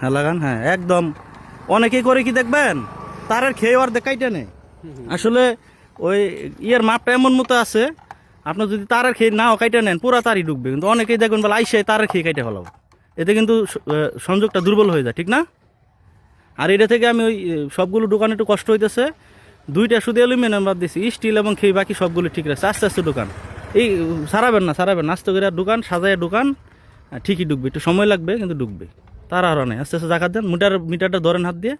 হ্যাঁ লাগান, হ্যাঁ একদম। অনেকেই করে কি দেখবেন, তারের খেয়ে অর্ধেক কাইটা নেই। আসলে ওই ইয়ের মাপটা এমন মতো আছে, আপনার যদি তারের খেয়ে নাও কাইটা নেন পুরা তারই ডুববে, কিন্তু অনেকেই দেখবেন বলে আইসে তারের খেয়ে কাইটে ফেলাবো, এতে কিন্তু সংযোগটা দুর্বল হয়ে যায়, ঠিক না? আর এটা থেকে আমি ওই সবগুলো দোকান একটু কষ্ট হইতেছে, দুইটা শুধু অ্যালুমিনিয়াম বাদ দিছি, স্টিল এবং খেয়ে বাকি সবগুলো ঠিক আছে। আস্তে আস্তে দোকান এই সারাবেন না, আস্তে করে দোকান সাজায় দোকান ঠিকই ডুববে, একটু সময় লাগবে কিন্তু ডুববে। তার আরও নেই, আস্তে আস্তে জাকাত দেন। মিটারটা ধরেন হাত দিয়ে,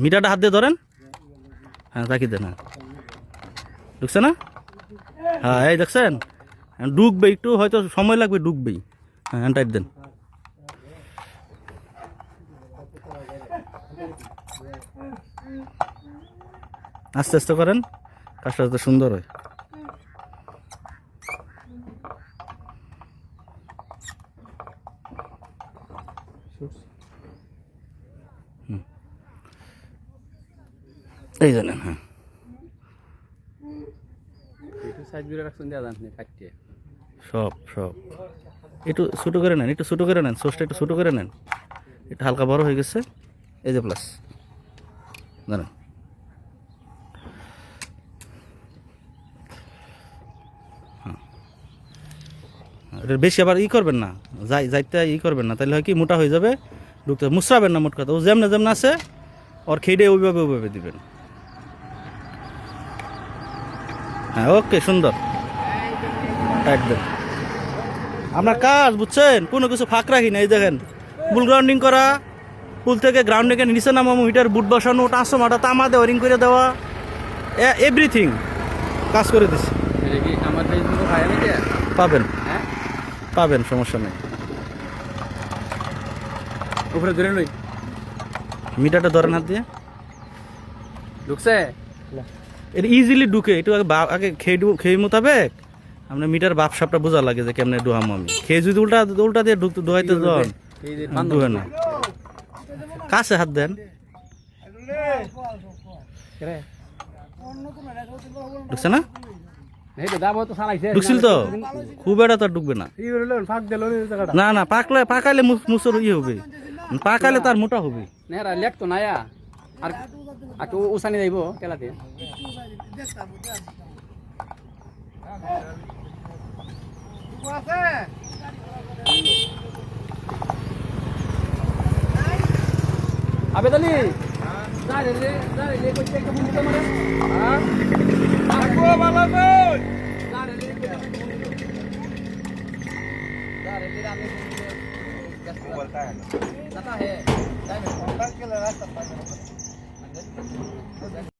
মিটারটা হাত দিয়ে ধরেন, হ্যাঁ তাকি দেন, হ্যাঁ ঢুকছে না? হ্যাঁ এই দেখছেন, ডুববে, একটু হয়তো সময় লাগবে, ডুববেই। হ্যাঁ টাইট দেন। আস্তে আস্তে করেন, কাজটা যাতে সুন্দর হয়। এই জানেন, হ্যাঁ সব সব একটু ছোটো করে নেন, একটু ছোটো করে নেন, সোসটা একটু ছোটো করে নেন, একটু হালকা বড় হয়ে গেছে। এই যে প্লাস জানেন, এটা বেশি আবার করবেন না, যাইতে করবেন না, তাহলে হয় কি মোটা হয়ে যাবে, ঢুকতে মুসরাবেন না। মোট কথা, ও যেমন আছে ওর খেয়ে ওইভাবে দিবেন। হ্যাঁ ওকে, সুন্দর একদম। আপনার কাজ বুঝছেন, কোনো কিছু ফাঁক রাখি না। এই দেখেন, বুল গ্রাউন্ডিং করা, পুল থেকে গ্রাউন্ডিংয়ে নিচে নামাবো, মিটার বুট বসানো, ট্রান্সফরমারটা তামা দিয়ে ওয়ারিং করে দেওয়া, এভরিথিং কাজ করে দিচ্ছি। পাবেন, পাবেন, সমস্যা নেই। উপরে ধরে লই, মিটারটা ধরেন হাত দিয়ে, ঢুকছে এটা ইজিলি ঢুকে। একটু আগে খেয়ে মোতাবেক আপনার মিটার বাপসাপটা বোঝা লাগে যে কেমনে ডুহাম। আমি খেয়ে যদি উল্টা দিয়ে ডুহাইতে যান, ডুহে না। কাছে হাত দেন, ঢুকছে না? ঢুকছিল তো, খুব একটা তো ডুববে না। না না, পাকাইলে মুসর হবে, পাকাইলে তার মোটা হবে। লেখ তো নায়া আর একটু উসানি যাইব তেলাতে। আবেদলি